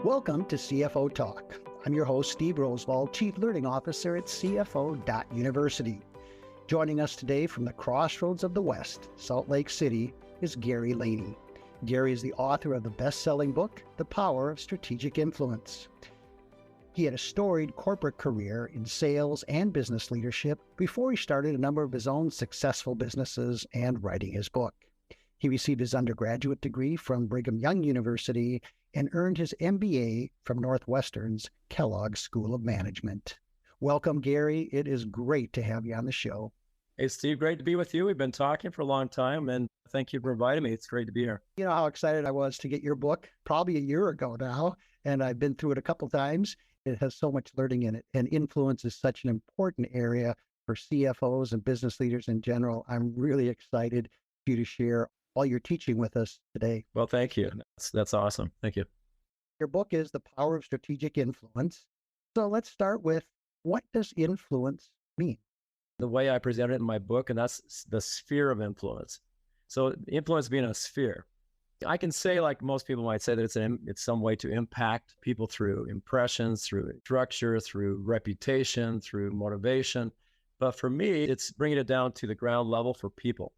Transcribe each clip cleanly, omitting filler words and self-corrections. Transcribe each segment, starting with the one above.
Welcome to CFO Talk. I'm your host, Steve Rosvold, Chief Learning Officer at CFO University. Joining us today from the crossroads of the West, Salt Lake City, is Gary Laney. Gary is the author of the best-selling book, The Power of Strategic Influence. He had a storied corporate career in sales and business leadership before he started a number of his own successful businesses and writing his book. He received his undergraduate degree from Brigham Young University and earned his MBA from Northwestern's Kellogg School of Management. Welcome, Gary. It is great to have you on the show. Hey, Steve, great to be with you. We've been talking for a long time, and thank you for inviting me. It's great to be here. You know how excited I was to get your book probably a year ago now, and I've been through it a couple times. It has so much learning in it, and influence is such an important area for CFOs and business leaders in general. I'm really excited for you to share all your teaching with us today. Well, thank you. That's awesome. Thank you. Your book is The Power of Strategic Influence. So let's start with, what does influence mean? The way I present it in my book, and that's the sphere of influence. So influence being a sphere. I can say, like most people might say, that it's some way to impact people through impressions, through structure, through reputation, through motivation. But for me, it's bringing it down to the ground level for people.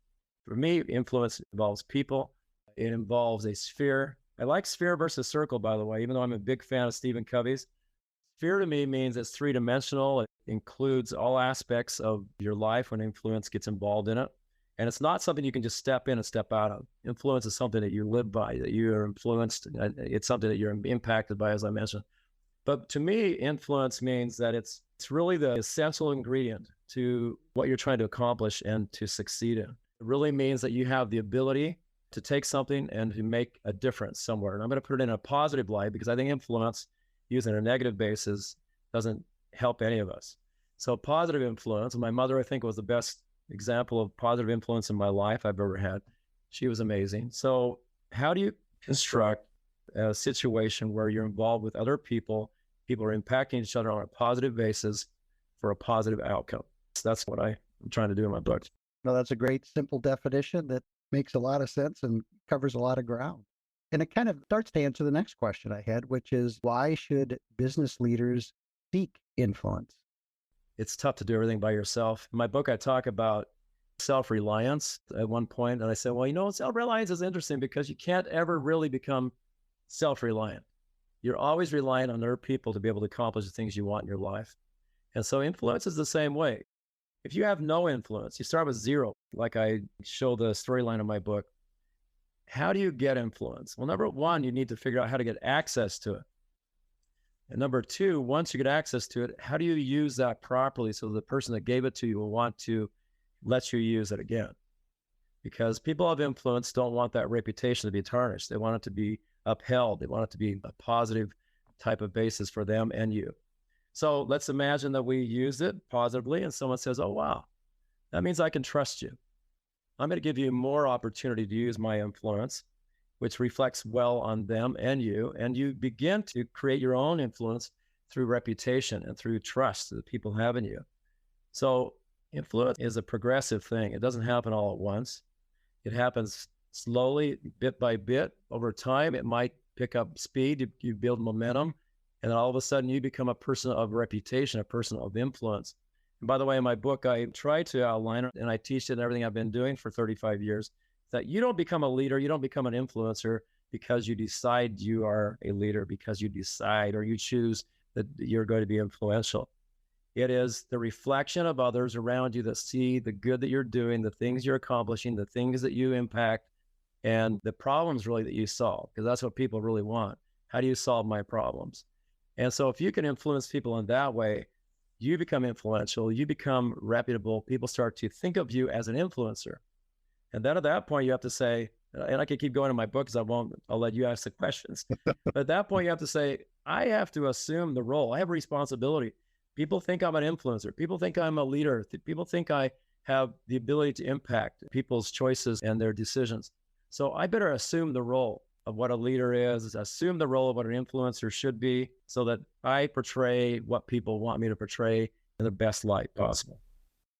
For me, influence involves people. It involves a sphere. I like sphere versus circle, by the way, even though I'm a big fan of Stephen Covey's. Sphere to me means it's three-dimensional. It includes all aspects of your life when influence gets involved in it. And it's not something you can just step in and step out of. Influence is something that you live by, that you are influenced. It's something that you're impacted by, as I mentioned. But to me, influence means that it's really the essential ingredient to what you're trying to accomplish and to succeed in. It really means that you have the ability to take something and to make a difference somewhere. And I'm going to put it in a positive light, because I think influence used in a negative basis doesn't help any of us. So positive influence, my mother, I think, was the best example of positive influence in my life I've ever had. She was amazing. So how do you construct a situation where you're involved with other people, people are impacting each other on a positive basis for a positive outcome? So that's what I'm trying to do in my book. No, that's a great, simple definition that makes a lot of sense and covers a lot of ground. And it kind of starts to answer the next question I had, which is, why should business leaders seek influence? It's tough to do everything by yourself. In my book, I talk about self-reliance at one point, and I said, well, self-reliance is interesting because you can't ever really become self-reliant. You're always reliant on other people to be able to accomplish the things you want in your life. And so influence is the same way. If you have no influence, you start with zero, like I show the storyline of my book. How do you get influence? Well, number one, you need to figure out how to get access to it. And number two, once you get access to it, how do you use that properly so the person that gave it to you will want to let you use it again? Because people of influence don't want that reputation to be tarnished. They want it to be upheld. They want it to be a positive type of basis for them and you. So let's imagine that we use it positively and someone says, oh, wow, that means I can trust you. I'm going to give you more opportunity to use my influence, which reflects well on them and you begin to create your own influence through reputation and through trust that people have in you. So influence is a progressive thing. It doesn't happen all at once. It happens slowly, bit by bit. Over time, it might pick up speed. You build momentum. And then all of a sudden you become a person of reputation, a person of influence. And by the way, in my book, I try to outline it, and I teach it in everything I've been doing for 35 years, that you don't become a leader, you don't become an influencer because you decide you are a leader, because you decide or you choose that you're going to be influential. It is the reflection of others around you that see the good that you're doing, the things you're accomplishing, the things that you impact, and the problems really that you solve, because that's what people really want. How do you solve my problems? And so if you can influence people in that way, you become influential, you become reputable, people start to think of you as an influencer. And then at that point you have to say, and I can keep going in my book because I'll let you ask the questions. But at that point you have to say, I have to assume the role. I have a responsibility. People think I'm an influencer. People think I'm a leader. People think I have the ability to impact people's choices and their decisions. So I better assume the role of what a leader is, assume the role of what an influencer should be, so that I portray what people want me to portray in the best light possible.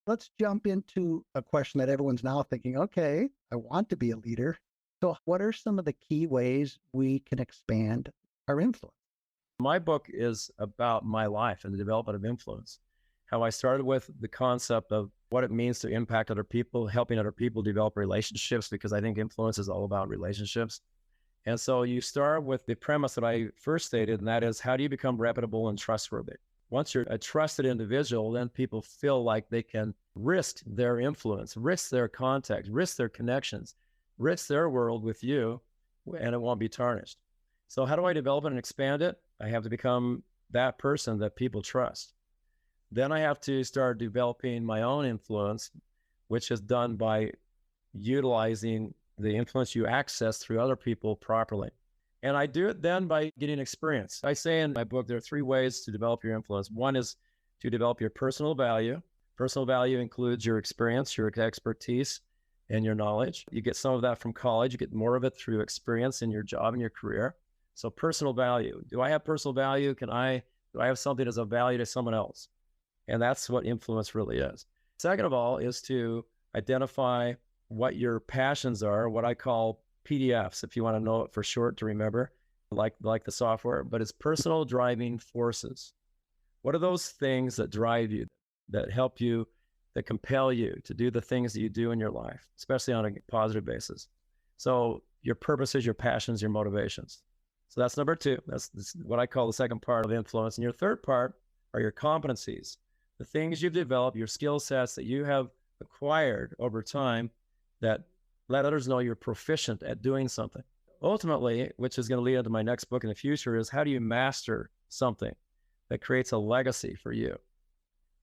Let's jump into a question that everyone's now thinking, okay, I want to be a leader. So what are some of the key ways we can expand our influence? My book is about my life and the development of influence. How I started with the concept of what it means to impact other people, helping other people develop relationships, because I think influence is all about relationships. And so you start with the premise that I first stated, and that is, how do you become reputable and trustworthy? Once you're a trusted individual, then people feel like they can risk their influence, risk their contact, risk their connections, risk their world with you, and it won't be tarnished. So how do I develop it and expand it? I have to become that person that people trust. Then I have to start developing my own influence, which is done by utilizing the influence you access through other people properly. And I do it then by getting experience. I say in my book, there are three ways to develop your influence. One is to develop your personal value. Personal value includes your experience, your expertise, and your knowledge. You get some of that from college. You get more of it through experience in your job and your career. So personal value. Do I have personal value? Do I have something as a value to someone else? And that's what influence really is. Second of all is to identify what your passions are, what I call PDFs, if you want to know it for short to remember, like the software, but it's personal driving forces. What are those things that drive you, that help you, that compel you to do the things that you do in your life, especially on a positive basis? So your purposes, your passions, your motivations. So that's number two. That's what I call the second part of influence. And your third part are your competencies, the things you've developed, your skill sets that you have acquired over time that let others know you're proficient at doing something. Ultimately, which is going to lead into my next book in the future, is how do you master something that creates a legacy for you?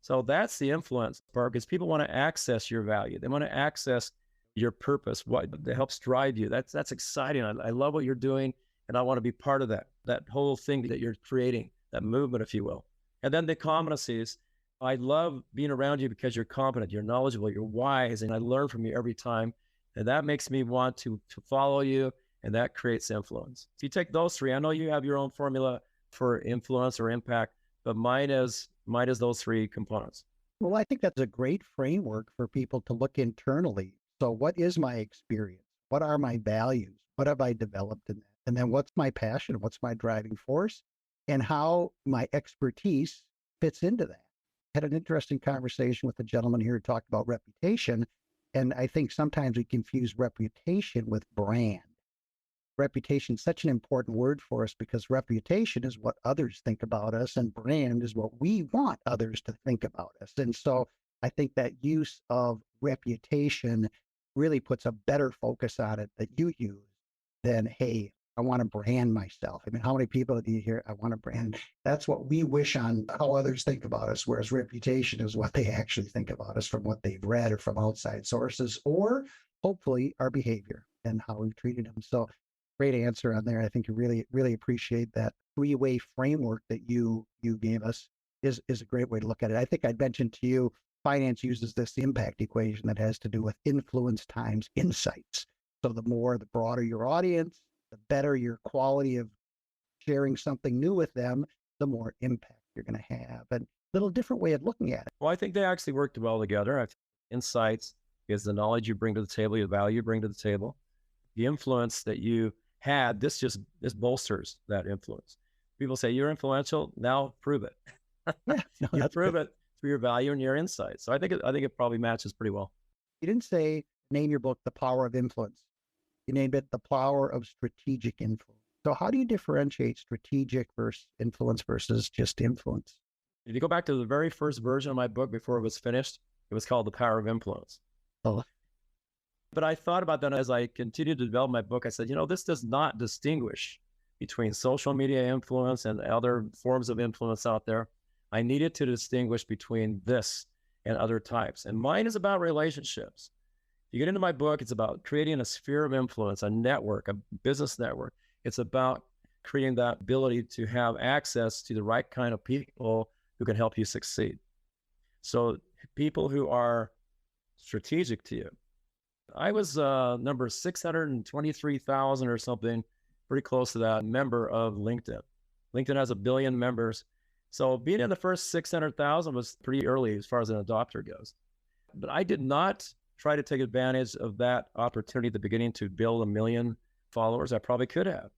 So that's the influence part, because people want to access your value. They want to access your purpose, what helps drive you. That's exciting. I love what you're doing, and I want to be part of that whole thing that you're creating, that movement, if you will. And then the competencies. I love being around you because you're competent, you're knowledgeable, you're wise, and I learn from you every time. And that makes me want to follow you, and that creates influence. If you take those three, I know you have your own formula for influence or impact, but mine is those three components. Well, I think that's a great framework for people to look internally. So what is my experience? What are my values? What have I developed in that? And then what's my passion? What's my driving force? And how my expertise fits into that. Had an interesting conversation with a gentleman here who talked about reputation. And I think sometimes we confuse reputation with brand. Reputation is such an important word for us because reputation is what others think about us, and brand is what we want others to think about us. And so I think that use of reputation really puts a better focus on it that you use than, hey, I want to brand myself. I mean, how many people do you hear, I want to brand? That's what we wish on how others think about us, whereas reputation is what they actually think about us from what they've read or from outside sources, or hopefully our behavior and how we've treated them. So great answer on there. I think you really, really appreciate that three-way framework that you gave us is a great way to look at it. I think I mentioned to you, finance uses this impact equation that has to do with influence times insights. So the broader your audience, the better your quality of sharing something new with them, the more impact you're going to have. And a little different way of looking at it. Well, I think they actually worked well together. Insights is the knowledge you bring to the table, the value you bring to the table. The influence that you had, this bolsters that influence. People say, you're influential, now prove it. Yeah, no, you prove it through your value and your insights. So I think it probably matches pretty well. You didn't say, name your book, The Power of Influence. You named it The Power of Strategic Influence. So how do you differentiate strategic versus influence versus just influence? If you go back to the very first version of my book before it was finished, it was called The Power of Influence. Oh. But I thought about that as I continued to develop my book. I said, this does not distinguish between social media influence and other forms of influence out there. I needed to distinguish between this and other types. And mine is about relationships. You get into my book, it's about creating a sphere of influence, a network, a business network. It's about creating that ability to have access to the right kind of people who can help you succeed. So people who are strategic to you. I was number 623,000 or something, pretty close to that, member of LinkedIn. LinkedIn has 1 billion members. So being in the first 600,000 was pretty early as far as an adopter goes. But I did not try to take advantage of that opportunity at the beginning to build 1 million followers. I probably could have.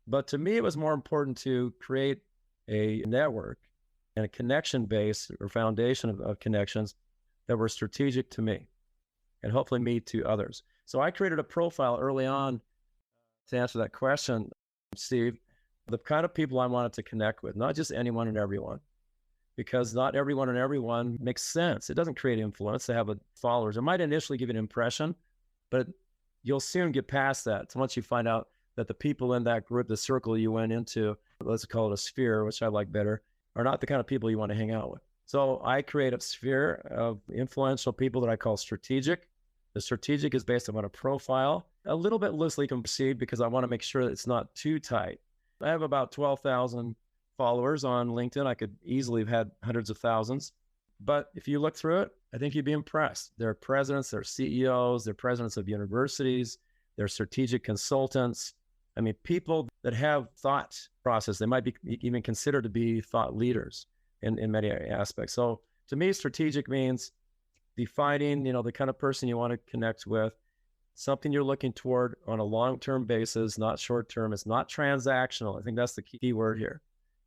But to me, it was more important to create a network and a connection base or foundation of connections that were strategic to me and hopefully me to others. So I created a profile early on to answer that question, Steve, the kind of people I wanted to connect with, not just anyone and everyone, because not everyone and everyone makes sense. It doesn't create influence to have followers. It might initially give an impression, but you'll soon get past that. So once you find out that the people in that group, the circle you went into, let's call it a sphere, which I like better, are not the kind of people you want to hang out with. So I create a sphere of influential people that I call strategic. The strategic is based on a profile, a little bit loosely conceived because I want to make sure that it's not too tight. I have about 12,000 followers on LinkedIn. I could easily have had hundreds of thousands. But if you look through it, I think you'd be impressed. They're presidents, they're CEOs, they're presidents of universities, they're strategic consultants. I mean, people that have thought process, they might be even considered to be thought leaders in many aspects. So to me, strategic means defining, the kind of person you want to connect with, something you're looking toward on a long-term basis, not short-term. It's not transactional. I think that's the key word here.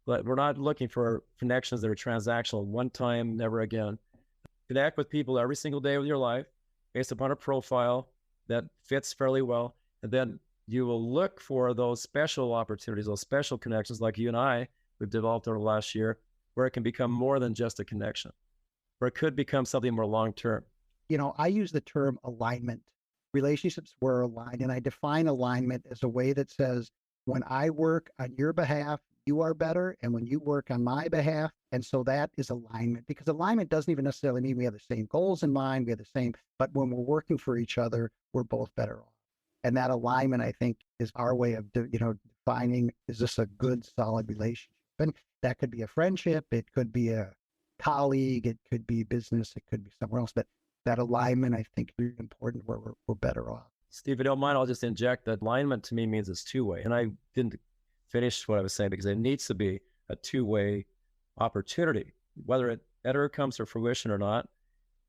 But we're not looking for connections that are transactional, one time, never again. Connect with people every single day of your life based upon a profile that fits fairly well. And then you will look for those special opportunities, those special connections like you and I, we've developed over the last year, where it can become more than just a connection, where it could become something more long-term. I use the term alignment. Relationships were aligned, and I define alignment as a way that says, when I work on your behalf, you are better, and when you work on my behalf. And so that is alignment, because alignment doesn't even necessarily mean we have the same goals in mind, we have the same, but when we're working for each other, we're both better off. And that alignment, I think, is our way of, defining, is this a good, solid relationship? And that could be a friendship, it could be a colleague, it could be business, it could be somewhere else. But that alignment, I think, is important where we're better off. Steve, if you don't mind, I'll just inject that alignment to me means it's two-way. And I didn't finish what I was saying because it needs to be a two-way opportunity. Whether it ever comes to fruition or not,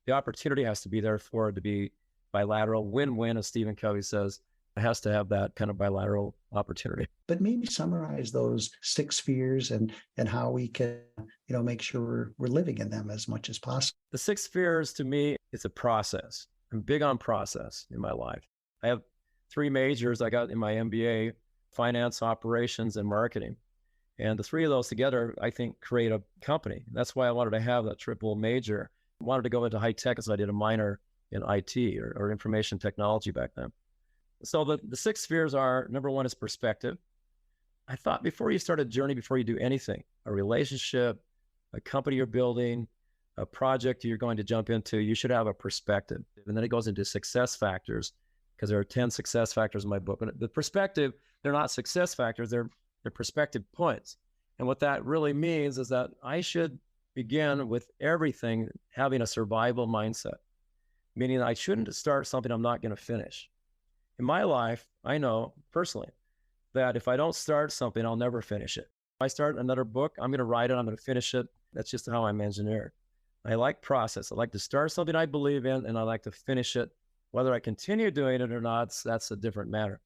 the opportunity has to be there for it to be bilateral, win-win, as Stephen Covey says. It has to have that kind of bilateral opportunity. But maybe summarize those 6 spheres and how we can, make sure we're living in them as much as possible. The 6 spheres, to me, it's a process. I'm big on process in my life. I have 3 majors I got in my MBA: finance, operations, and marketing. And the 3 of those together, I think, create a company. That's why I wanted to have that triple major. I wanted to go into high tech, so I did a minor in IT or information technology back then. So the 6 spheres are, number 1 is perspective. I thought before you start a journey, before you do anything, a relationship, a company you're building, a project you're going to jump into, you should have a perspective. And then it goes into success factors, because there are 10 success factors in my book. But the perspective, they're not success factors, they're perspective points. And what that really means is that I should begin with everything having a survival mindset, meaning I shouldn't start something I'm not going to finish. In my life, I know personally that if I don't start something, I'll never finish it. If I start another book, I'm going to write it, I'm going to finish it. That's just how I'm engineered. I like process. I like to start something I believe in, and I like to finish it. Whether I continue doing it or not, that's a different matter.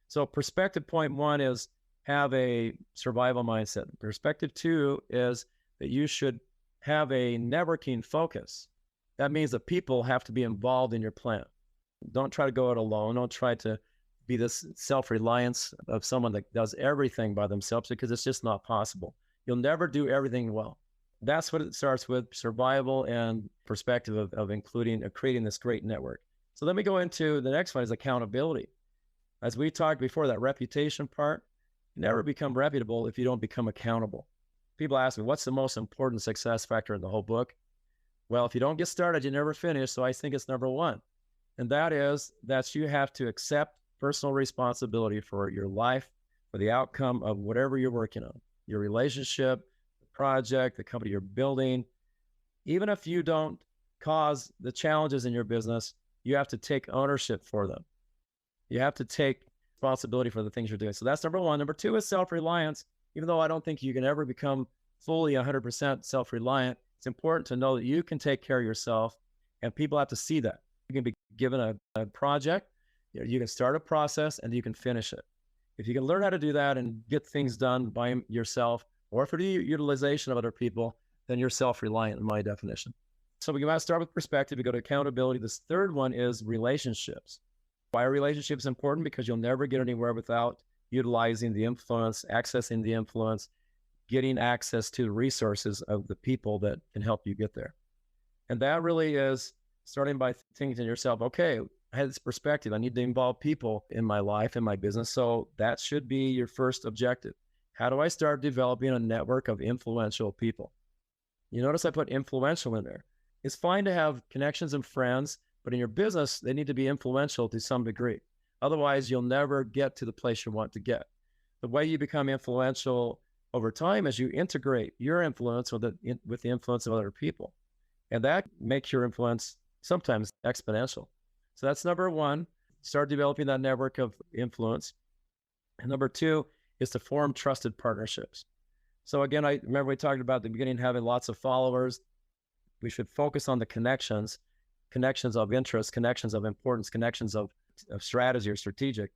So perspective point 1 is have a survival mindset. Perspective 2 is that you should have a networking focus. That means that people have to be involved in your plan. Don't try to go it alone. Don't try to be this self-reliance of someone that does everything by themselves, because it's just not possible. You'll never do everything well. That's what it starts with: survival and perspective of including, creating this great network. So let me go into the next one, is accountability. As we talked before, that reputation part, you never become reputable if you don't become accountable. People ask me, what's the most important success factor in the whole book? Well, if you don't get started, you never finish. So I think it's number 1. And that is that you have to accept personal responsibility for your life, for the outcome of whatever you're working on, your relationship, the project, the company you're building. Even if you don't cause the challenges in your business, you have to take ownership for them. You have to take responsibility for the things you're doing. So that's number 1. Number 2 is self-reliance. Even though I don't think you can ever become fully 100% self-reliant, it's important to know that you can take care of yourself, and people have to see that. You can be given a project, you can start a process, and you can finish it. If you can learn how to do that and get things done by yourself or through the utilization of other people, then you're self-reliant in my definition. So we got to start with perspective. We go to accountability. This third one is relationships. Why are relationships important? Because you'll never get anywhere without utilizing the influence, accessing the influence, getting access to the resources of the people that can help you get there. And that really is starting by thinking to yourself, okay, I had this perspective. I need to involve people in my life, in my business. So that should be your first objective. How do I start developing a network of influential people? You notice I put influential in there. It's fine to have connections and friends, but in your business, they need to be influential to some degree. Otherwise, you'll never get to the place you want to get. The way you become influential over time is you integrate your influence with the influence of other people. And that makes your influence sometimes exponential. So that's number one, start developing that network of influence. And number two is to form trusted partnerships. So again, I remember we talked about at the beginning, having lots of followers. We should focus on the connections of interest, connections of importance, connections of strategy or strategic.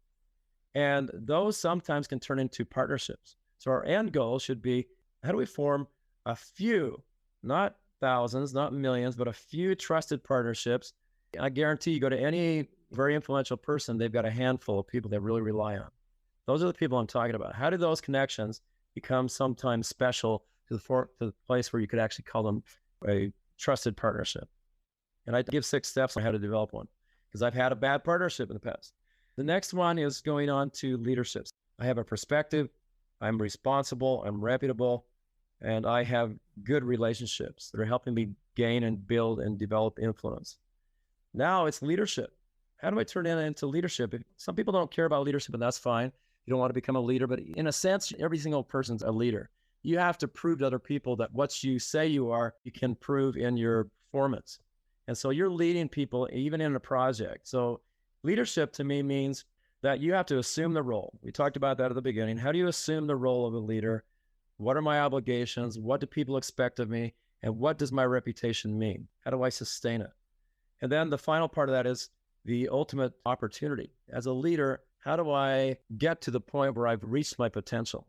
And those sometimes can turn into partnerships. So our end goal should be, how do we form a few, not thousands, not millions, but a few trusted partnerships? I guarantee you go to any very influential person, they've got a handful of people they really rely on. Those are the people I'm talking about. How do those connections become sometimes special to the place where you could actually call them a trusted partnership? And I give 6 steps on how to develop one, because I've had a bad partnership in the past. The next one is going on to leaderships. I have a perspective, I'm responsible, I'm reputable, and I have good relationships that are helping me gain and build and develop influence. Now it's leadership. How do I turn it into leadership? Some people don't care about leadership, and that's fine. You don't want to become a leader, but in a sense, every single person's a leader. You have to prove to other people that what you say you are, you can prove in your performance. And so you're leading people even in a project. So leadership to me means that you have to assume the role. We talked about that at the beginning. How do you assume the role of a leader? What are my obligations? What do people expect of me? And what does my reputation mean? How do I sustain it? And then the final part of that is the ultimate opportunity. As a leader, how do I get to the point where I've reached my potential?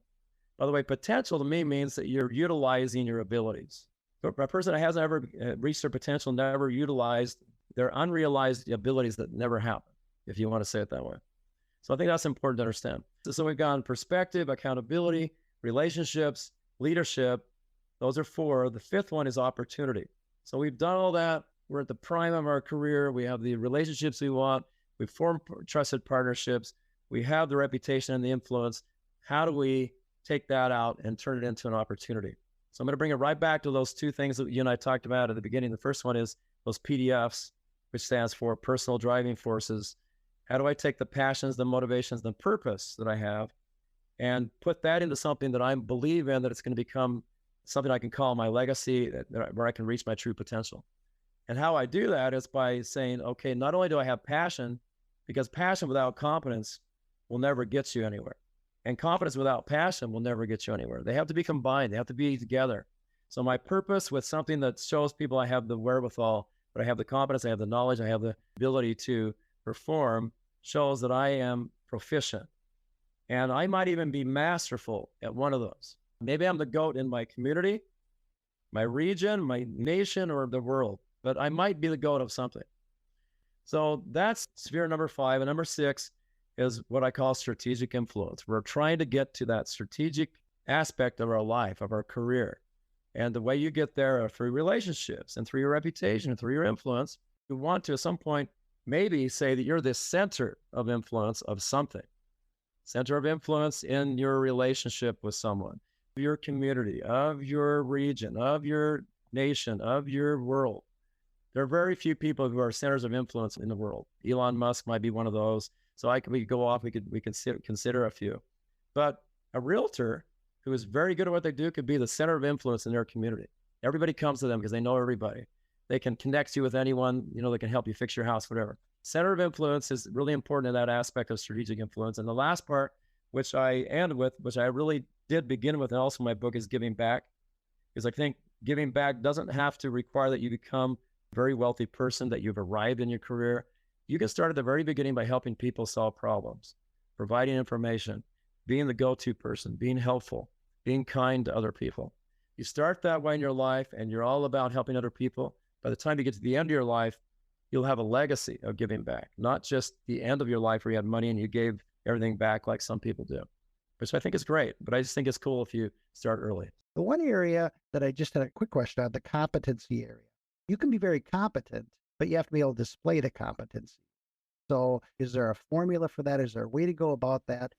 By the way, potential to me means that you're utilizing your abilities. A person that hasn't ever reached their potential, never utilized their unrealized abilities that never happen, if you want to say it that way. So I think that's important to understand. So we've gone perspective, accountability, relationships, leadership. Those are 4. The 5th one is opportunity. So we've done all that. We're at the prime of our career. We have the relationships we want. We've formed trusted partnerships. We have the reputation and the influence. How do we take that out and turn it into an opportunity? So I'm going to bring it right back to those 2 things that you and I talked about at the beginning. The first one is those PDFs, which stands for personal driving forces. How do I take the passions, the motivations, the purpose that I have and put that into something that I believe in, that it's going to become something I can call my legacy, where I can reach my true potential? And how I do that is by saying, okay, not only do I have passion, because passion without competence will never get you anywhere. And confidence without passion will never get you anywhere. They have to be combined. They have to be together. So my purpose with something that shows people I have the wherewithal, but I have the competence, I have the knowledge, I have the ability to perform, shows that I am proficient. And I might even be masterful at one of those. Maybe I'm the GOAT in my community, my region, my nation, or the world, but I might be the GOAT of something. So that's sphere number 5. And number 6 is what I call strategic influence. We're trying to get to that strategic aspect of our life, of our career. And the way you get there are through relationships and through your reputation and through your influence. You want to, at some point, maybe say that you're the center of influence of something. Center of influence in your relationship with someone, your community, of your region, of your nation, of your world. There are very few people who are centers of influence in the world. Elon Musk might be one of those. So we could go off, we could consider a few. But a realtor who is very good at what they do could be the center of influence in their community. Everybody comes to them because they know everybody. They can connect you with anyone, they can help you fix your house, whatever. Center of influence is really important in that aspect of strategic influence. And the last part, which I end with, which I really did begin with, and also my book, is giving back. Because I think giving back doesn't have to require that you become a very wealthy person, that you've arrived in your career. You can start at the very beginning by helping people solve problems, providing information, being the go-to person, being helpful, being kind to other people. You start that way in your life and you're all about helping other people. By the time you get to the end of your life, you'll have a legacy of giving back, not just the end of your life where you had money and you gave everything back like some people do, which I think is great. But I just think it's cool if you start early. The one area that I just had a quick question on, the competency area. You can be very competent, but you have to be able to display the competency. So is there a formula for that? Is there a way to go about that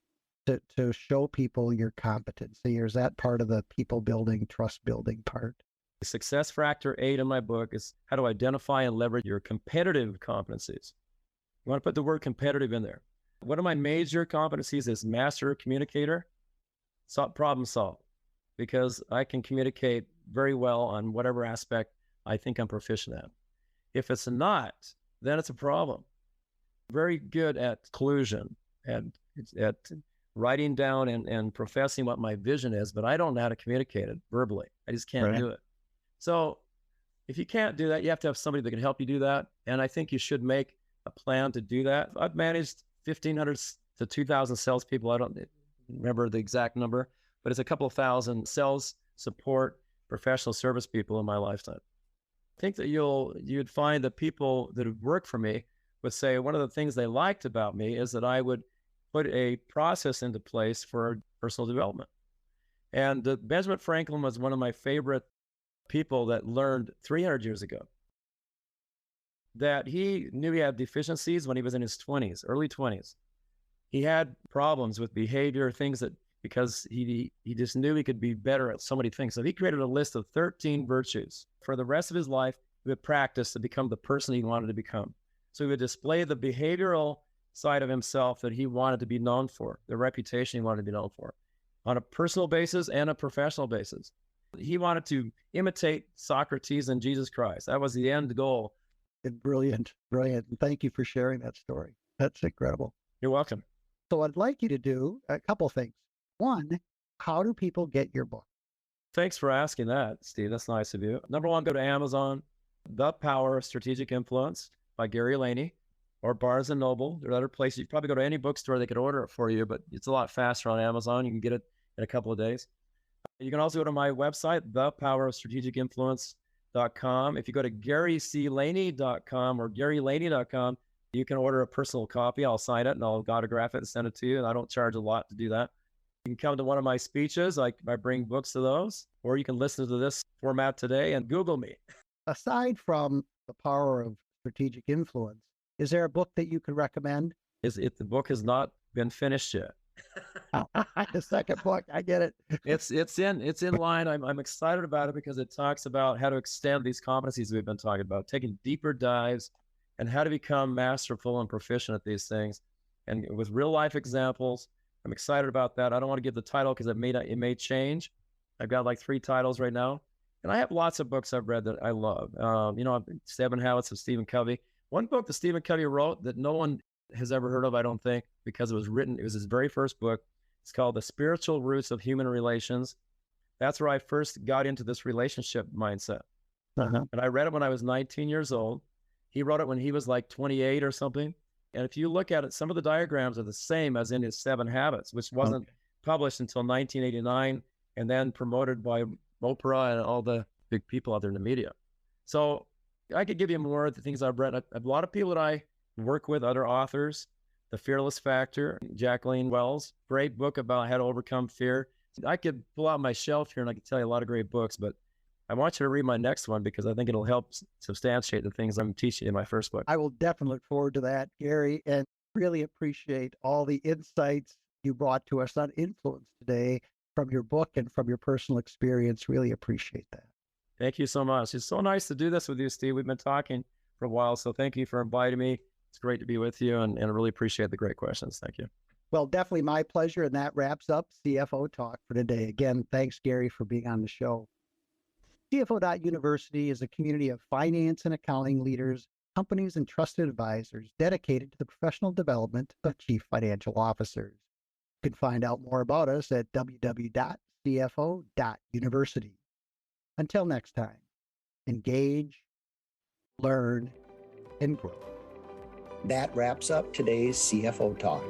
to show people your competency? Or is that part of the people building, trust building part? The success factor 8 in my book is how to identify and leverage your competitive competencies. You want to put the word competitive in there. One of my major competencies is master communicator, problem solve, because I can communicate very well on whatever aspect I think I'm proficient at. If it's not, then it's a problem. Very good at collusion and at writing down and professing what my vision is, but I don't know how to communicate it verbally. I just can't do it. So if you can't do that, you have to have somebody that can help you do that. And I think you should make a plan to do that. I've managed 1,500 to 2,000 salespeople. I don't remember the exact number, but it's a couple of thousand sales support professional service people in my lifetime. I think that you'd find that people that have worked for me would say one of the things they liked about me is that I would put a process into place for personal development. And Benjamin Franklin was one of my favorite people that learned 300 years ago that he knew he had deficiencies when he was in his 20s, early 20s. He had problems with behavior, things that, because he just knew he could be better at so many things. So he created a list of 13 virtues. For the rest of his life, he would practice to become the person he wanted to become. So he would display the behavioral side of himself that he wanted to be known for, the reputation he wanted to be known for, on a personal basis and a professional basis. He wanted to imitate Socrates and Jesus Christ. That was the end goal. Brilliant, brilliant. And thank you for sharing that story. That's incredible. You're welcome. So I'd like you to do a couple things. One, how do people get your book? Thanks for asking that, Steve. That's nice of you. Number one, go to Amazon, The Power of Strategic Influence by Gary Laney, or Barnes & Noble. There are other places. You probably go to any bookstore, they could order it for you, but it's a lot faster on Amazon. You can get it in a couple of days. You can also go to my website, thepowerofstrategicinfluence.com. If you go to garyclaney.com or garylaney.com, you can order a personal copy. I'll sign it and I'll autograph it and send it to you. And I don't charge a lot to do that. You can come to one of my speeches. I bring books to those, or you can listen to this format today and Google me. Aside from The Power of Strategic Influence, is there a book that you could recommend? The book has not been finished yet. The second book, I get it. It's in line. I'm excited about it because it talks about how to extend these competencies we've been talking about, taking deeper dives and how to become masterful and proficient at these things, and with real life examples. I'm excited about that. I don't want to give the title because it may change. I've got like 3 titles right now, and I have lots of books I've read that I love. 7 Habits of Stephen Covey. One book that Stephen Covey wrote that no one has ever heard of, I don't think, because it was his very first book. It's called The Spiritual Roots of Human Relations. That's where I first got into this relationship mindset. And I read it when I was 19 years old. He wrote it when he was like 28 or something. And if you look at it, some of the diagrams are the same as in his 7 Habits, which wasn't published until 1989 and then promoted by Oprah and all the big people out there in the media. So I could give you more of the things I've read. A lot of people that I work with, other authors, The Fearless Factor, Jacqueline Wells, great book about how to overcome fear. I could pull out my shelf here and I could tell you a lot of great books, but I want you to read my next one because I think it'll help substantiate the things I'm teaching in my first book. I will definitely look forward to that, Gary, and really appreciate all the insights you brought to us on influence today from your book and from your personal experience. Really appreciate that. Thank you so much. It's so nice to do this with you, Steve. We've been talking for a while, so thank you for inviting me. It's great to be with you, and I really appreciate the great questions. Thank you. Well, definitely my pleasure, and that wraps up CFO Talk for today. Again, thanks, Gary, for being on the show. CFO.University is a community of finance and accounting leaders, companies, and trusted advisors dedicated to the professional development of chief financial officers. You can find out more about us at www.cfo.university. Until next time, engage, learn, and grow. That wraps up today's CFO Talk.